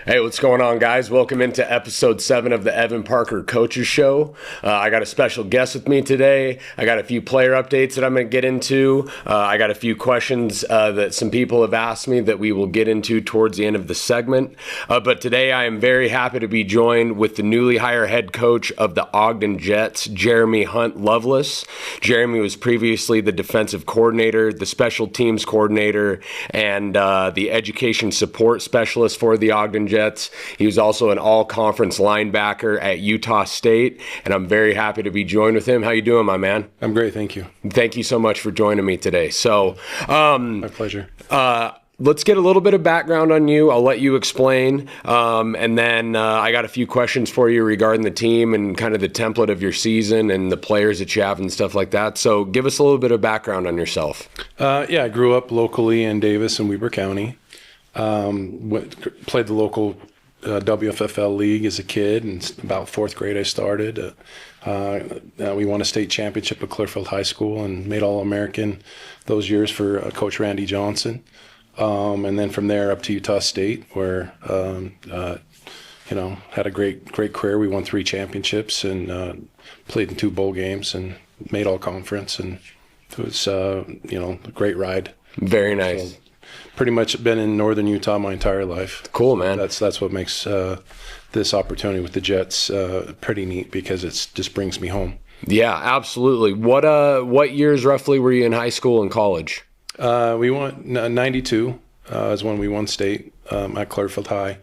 Hey, what's going on, guys? Welcome into episode 7 of the Evan Parker Coaches Show. I got a special guest with me today. I got a few player updates that I'm going to get into. I got a few questions that some people have asked me that we will get into towards the end of the segment. But today I am very happy to be joined with the newly hired head coach of the Ogden Jets, Jeramy Hunt-Loveless. Jeramy was previously the defensive coordinator, the special teams coordinator, and the education support specialist for the Ogden Jets. He was also an all-conference linebacker at Utah State, and I'm very happy to be joined with him. How you doing, my man? I'm great, thank you. Thank you so much for joining me today. So, my pleasure. Let's get a little bit of background on you. I'll let you explain, and then I got a few questions for you regarding the team and kind of the template of your season and the players that you have and stuff like that. So give us a little bit of background on yourself. I grew up locally in Davis and Weber County. Played the local WFFL league as a kid, and about fourth grade I started. We won a state championship at Clearfield High School and made All-American those years for Coach Randy Johnson. And then from there up to Utah State, where had a great career. We won 3 championships and played in 2 bowl games and made All-Conference, and it was a great ride. Very nice. So, pretty much been in northern Utah my entire life. Cool, man. That's what makes this opportunity with the Jets pretty neat, because it just brings me home. Yeah, absolutely. What years roughly were you in high school and college? We won 92 is when we won state at Clearfield High,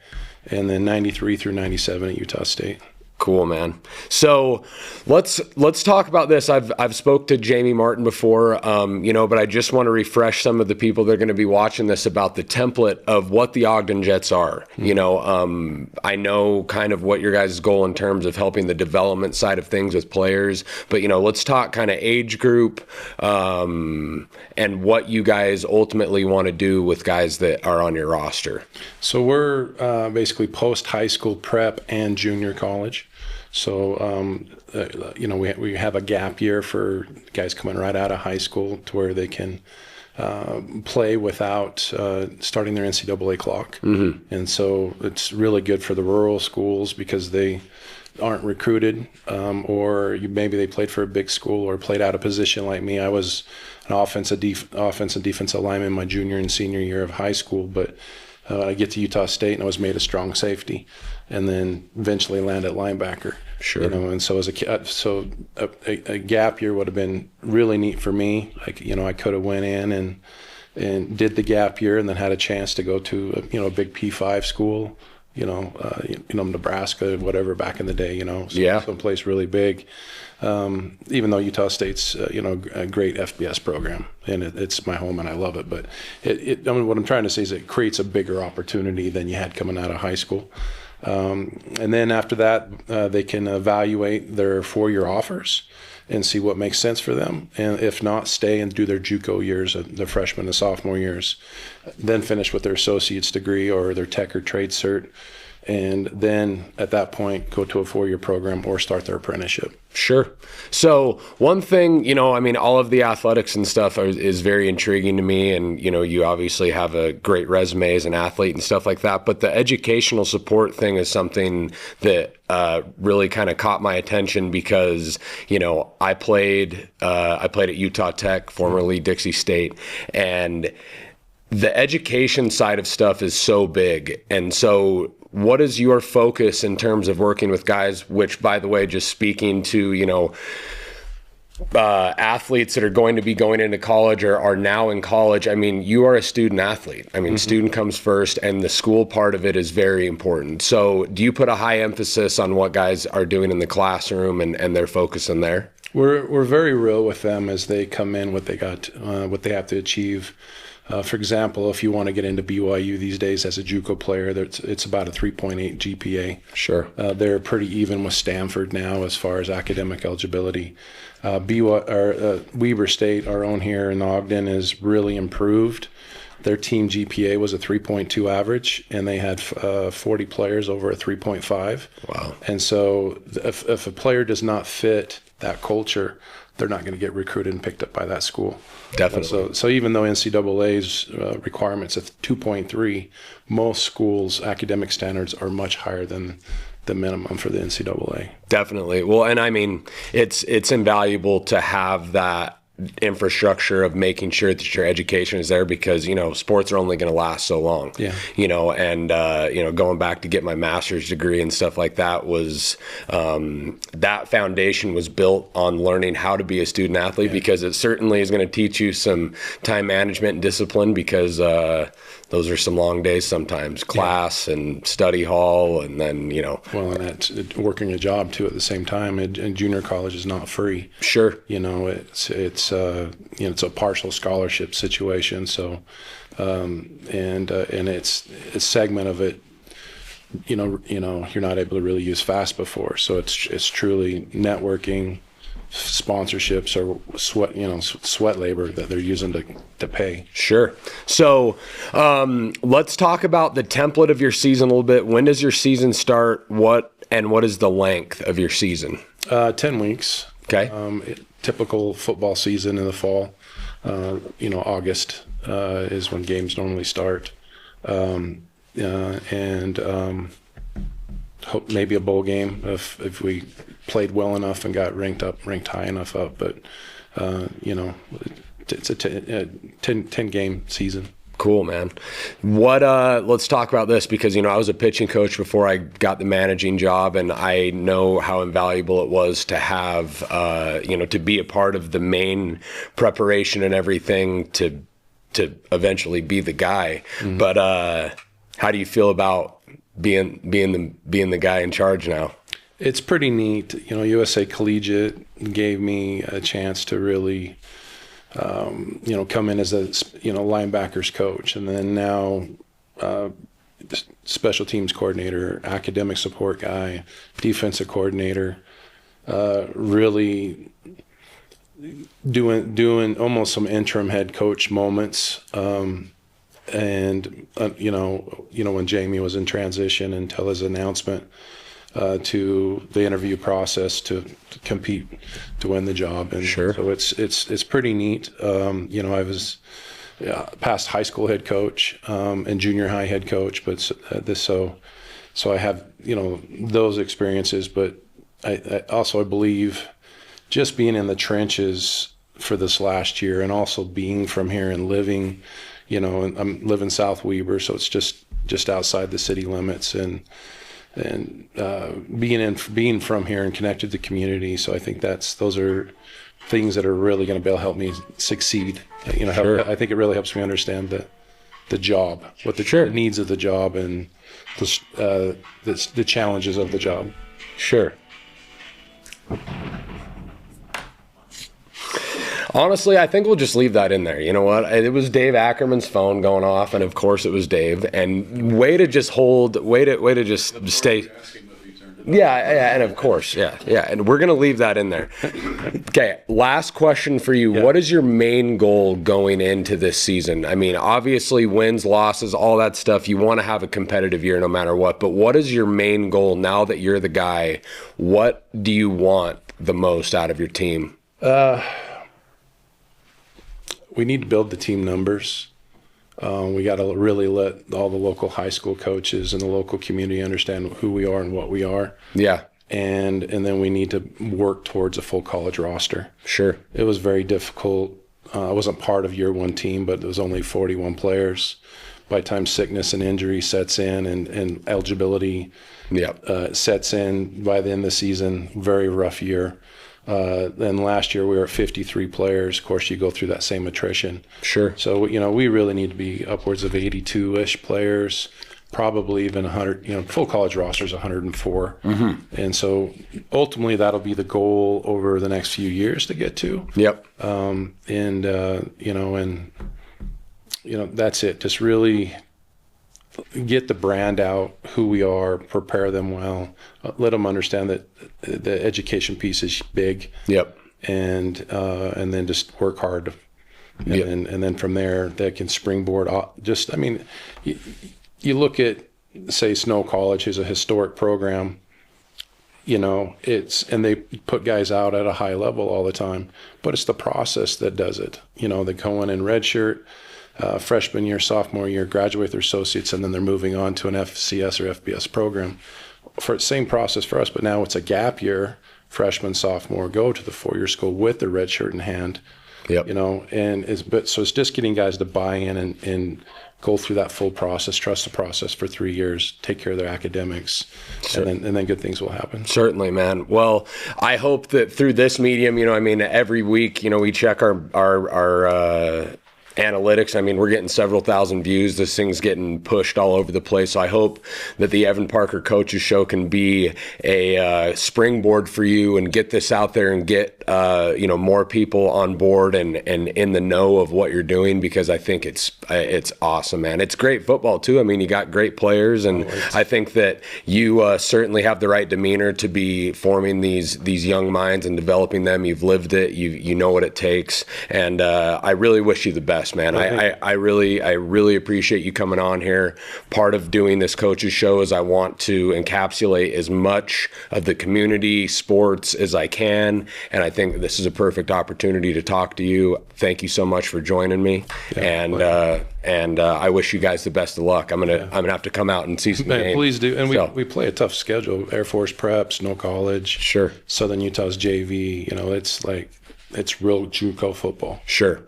and then 93 through 97 at Utah State. Cool, man. So let's talk about this. I've spoke to Jamie Martin before, but I just want to refresh some of the people that are going to be watching this about the template of what the Ogden Jets are. I know kind of what your guys' goal in terms of helping the development side of things with players, but let's talk kind of age group and what you guys ultimately want to do with guys that are on your roster. So we're basically post high school prep and junior college. So, we have a gap year for guys coming right out of high school to where they can play without starting their NCAA clock. Mm-hmm. And so it's really good for the rural schools because they aren't recruited, or maybe they played for a big school or played out of position like me. I was an offense and defensive lineman my junior and senior year of high school, but I get to Utah State and I was made a strong safety, and then eventually land at linebacker. Sure. And so as a gap year would have been really neat for me. I could have went in and did the gap year, and then had a chance to go to a big P5 school, Nebraska, whatever, back in the day, someplace really big. Even though Utah State's a great FBS program, and it's my home and I love it, but what I'm trying to say is it creates a bigger opportunity than you had coming out of high school. And then after that, they can evaluate their 4-year offers and see what makes sense for them. And if not, stay and do their JUCO years, their freshman and sophomore years, then finish with their associate's degree or their tech or trade cert. And then at that point, go to a 4-year program or start their apprenticeship. Sure. So one thing, all of the athletics and stuff is very intriguing to me. And, you obviously have a great resume as an athlete and stuff like that. But the educational support thing is something that really kind of caught my attention because, I played at Utah Tech, formerly Dixie State, and the education side of stuff is so big. And so what is your focus in terms of working with guys, which, by the way, just speaking to, athletes that are going to be going into college or are now in college? You are a student athlete. Mm-hmm. Student comes first, and the school part of it is very important. So do you put a high emphasis on what guys are doing in the classroom and their focus in there? We're very real with them as they come in, what they have to achieve. For example, if you want to get into BYU these days as a JUCO player, it's about a 3.8 GPA. Sure. They're pretty even with Stanford now as far as academic eligibility. Weber State, our own here in Ogden, is really improved. Their team GPA was a 3.2 average, and they had 40 players over a 3.5. Wow. And so if a player does not fit that culture, they're not going to get recruited and picked up by that school. Definitely. So even though NCAA's requirements at 2.3, most schools' academic standards are much higher than the minimum for the NCAA. Definitely. Well, and I mean, it's invaluable to have that infrastructure of making sure that your education is there, because sports are only going to last so long. And going back to get my master's degree and stuff like that was that foundation was built on learning how to be a student athlete, because it certainly is going to teach you some time management and discipline, because those are some long days sometimes, class and study hall, and then well, and that's working a job too at the same time, and junior college is not free. Sure. It's a partial scholarship situation. So, and it's a segment of it. You're not able to really use fast before. So it's truly networking, sponsorships, or sweat labor that they're using to pay. Sure. So let's talk about the template of your season a little bit. When does your season start? What is the length of your season? 10 weeks. Okay. Typical football season in the fall. August is when games normally start. Hope maybe a bowl game if we played well enough and got ranked high enough up. But it's a 10 game season. Cool, man. Let's talk about this, because I was a pitching coach before I got the managing job, and I know how invaluable it was to have to be a part of the main preparation and everything to eventually be the guy. Mm-hmm. But how do you feel about being the guy in charge now? It's pretty neat. USA Collegiate gave me a chance to really come in as a linebackers coach, and then now special teams coordinator, academic support guy, defensive coordinator, really doing almost some interim head coach moments. And when Jamie was in transition until his announcement to the interview process to compete to win the job, and sure. So it's pretty neat. I was past high school head coach and junior high head coach, but so I have those experiences. But I also believe just being in the trenches for this last year, and also being from here and living, and I'm living South Weber, so it's just outside the city limits, and being from here and connected to the community. So I think those are things that are really going to be able to help me succeed. Sure. I think it really helps me understand the job, what the needs of the job, and the challenges of the job. Sure. Honestly, I think we'll just leave that in there. You know what? It was Dave Ackerman's phone going off, and of course it was Dave. And way to just stay. Yeah, and of course, yeah. And we're going to leave that in there. Okay, last question for you. Yeah. What is your main goal going into this season? I mean, obviously wins, losses, all that stuff. You want to have a competitive year no matter what. But what is your main goal now that you're the guy? What do you want the most out of your team? We need to build the team numbers. We got to really let all the local high school coaches and the local community understand who we are and what we are. Yeah. And then we need to work towards a full college roster. Sure. It was very difficult. I wasn't part of year one team, but there was only 41 players. By the time sickness and injury sets in and eligibility sets in by the end of the season, very rough year. Then last year we were at 53 players. Of course, you go through that same attrition. Sure. So, we really need to be upwards of 82-ish players, probably even 100, full college roster is 104. Mm-hmm. And so ultimately that'll be the goal over the next few years to get to. Yep. That's it. Just really get the brand out, who we are, prepare them well, let them understand that the education piece is big. Yep. And then just work hard. And then from there, they can springboard. You look at, say, Snow College, who's a historic program. and they put guys out at a high level all the time, but it's the process that does it. They go in redshirt, freshman year, sophomore year, graduate with their associates, and then they're moving on to an FCS or FBS program. For same process for us, but now it's a gap year, freshman, sophomore, go to the 4-year school with their red shirt in hand. Yep. And it's just getting guys to buy in and go through that full process, trust the process for 3 years, take care of their academics, sure. and then good things will happen. Certainly, man. Well, I hope that through this medium, every week, we check our analytics. We're getting several thousand views. This thing's getting pushed all over the place. So I hope that the Evan Parker Coaches Show can be a springboard for you and get this out there and get more people on board and in the know of what you're doing, because I think it's awesome, man. It's great football too. You got great players, and I think that you certainly have the right demeanor to be forming these young minds and developing them. You've lived it. You know what it takes, and I really wish you the best, man. I really appreciate you coming on here. Part of doing this Coaches Show is I want to encapsulate as much of the community sports as I can, and I think this is a perfect opportunity to talk to you. Thank you so much for joining me, and I wish you guys the best of luck. I'm gonna have to come out and see some games. Please do. And we play a tough schedule: Air Force prep, Snow College, sure, Southern Utah's JV. It's real JUCO football. Sure.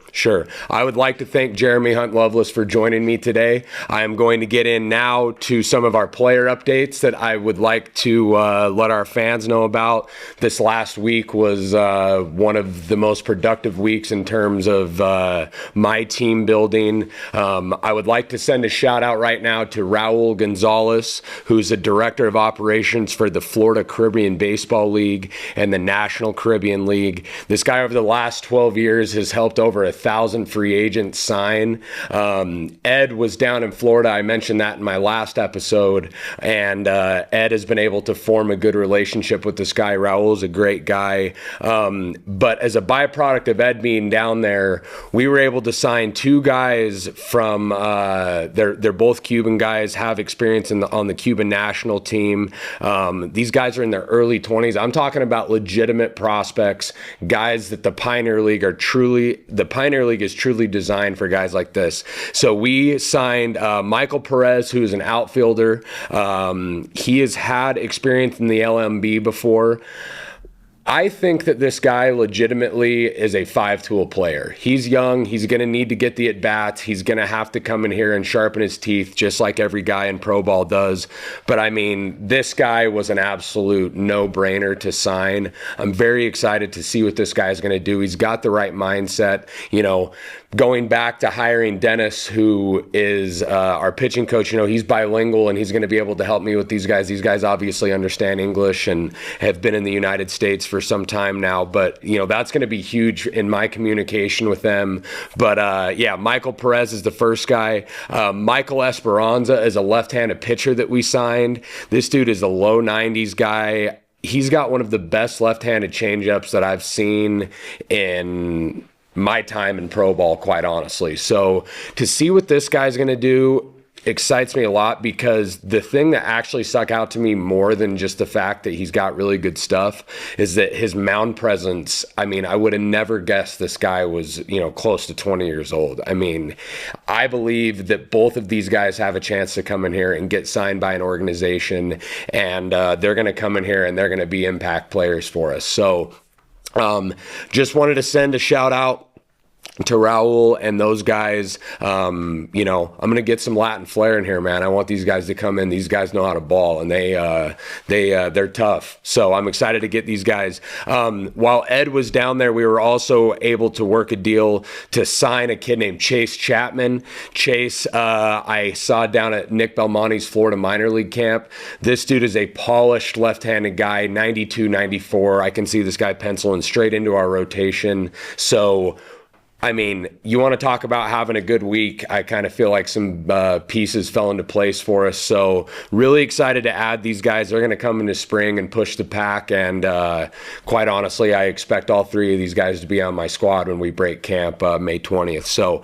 I would like to thank Jeramy Hunt-Loveless for joining me today. I am going to get in now to some of our player updates that I would like to let our fans know about. This last week was one of the most productive weeks in terms of my team building. I would like to send a shout out right now to Raul Gonzalez, who's the Director of Operations for the Florida Caribbean Baseball League and the National Caribbean League. This guy over the last 12 years has helped over 1,000 free agents sign. Ed was down in Florida. I mentioned that in my last episode, and Ed has been able to form a good relationship with this guy. Raul's a great guy, but as a byproduct of Ed being down there, we were able to sign 2 guys from they're both Cuban guys, have experience on the Cuban national team. These guys are in their early 20s. I'm talking about legitimate prospects, guys that the Pioneer League is truly designed for guys like this. So we signed Michael Perez, who's an outfielder. He has had experience in the LMB before. I think that this guy legitimately is a 5-tool player. He's young. He's going to need to get the at-bats. He's going to have to come in here and sharpen his teeth just like every guy in pro ball does. But, this guy was an absolute no-brainer to sign. I'm very excited to see what this guy is going to do. He's got the right mindset. Going back to hiring Dennis, who is our pitching coach, he's bilingual and he's going to be able to help me with these guys. These guys obviously understand English and have been in the United States for some time now, but that's going to be huge in my communication with them. But Michael Perez is the first guy. Michael Esperanza is a left-handed pitcher that we signed. This dude is a low 90s guy. He's got one of the best left-handed changeups that I've seen in my time in pro ball, quite honestly. So to see what this guy's going to do excites me a lot, because the thing that actually stuck out to me more than just the fact that he's got really good stuff is that his mound presence. I would have never guessed this guy was, close to 20 years old. I believe that both of these guys have a chance to come in here and get signed by an organization, and they're going to come in here and they're going to be impact players for us. So just wanted to send a shout out to Raul and those guys. I'm going to get some Latin flair in here, man. I want these guys to come in. These guys know how to ball, and they're tough. So I'm excited to get these guys. While Ed was down there, we were also able to work a deal to sign a kid named Chase Chapman. Chase, I saw down at Nick Belmonte's Florida minor league camp. This dude is a polished left-handed guy, 92, 94. I can see this guy penciling straight into our rotation. So I mean, you want to talk about having a good week. I kind of feel like some pieces fell into place for us. So really excited to add these guys. They're going to come into spring and push the pack. And quite honestly, I expect all three of these guys to be on my squad when we break camp May 20th. So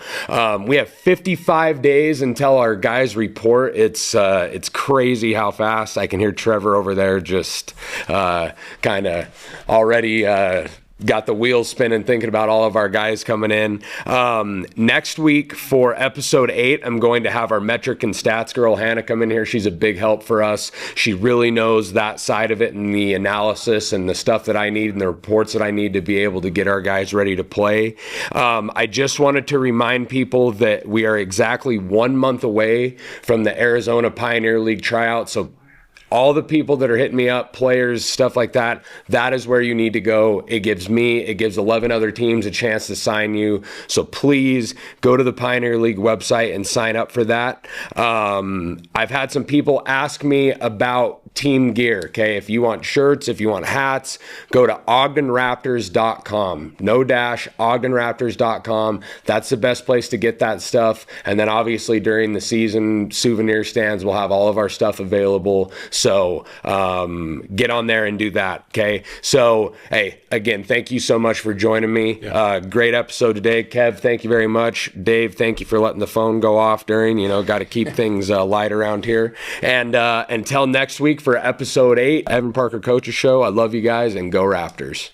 we have 55 days until our guys report. It's crazy how fast. I can hear Trevor over there just kind of already got the wheels spinning thinking about all of our guys coming in. Next week for episode 8, I'm going to have our metric and stats girl, Hannah, come in here. She's a big help for us. She really knows that side of it and the analysis and the stuff that I need and the reports that I need to be able to get our guys ready to play. I just wanted to remind people that we are exactly 1 month away from the Arizona Pioneer League tryout. So all the people that are hitting me up, players, stuff like that, that is where you need to go. It gives 11 other teams a chance to sign you. So please go to the Pioneer League website and sign up for that. I've had some people ask me about team gear, okay? If you want shirts, if you want hats, go to ogdenraptors.com. No dash, ogdenraptors.com. That's the best place to get that stuff. And then obviously during the season, souvenir stands will have all of our stuff available. So get on there and do that, okay? So, hey, again, thank you so much for joining me. Yeah. Great episode today. Kev, thank you very much. Dave, thank you for letting the phone go off during, got to keep things light around here. And until next week for episode 8, Evan Parker Coaches Show, I love you guys, and go Raptors.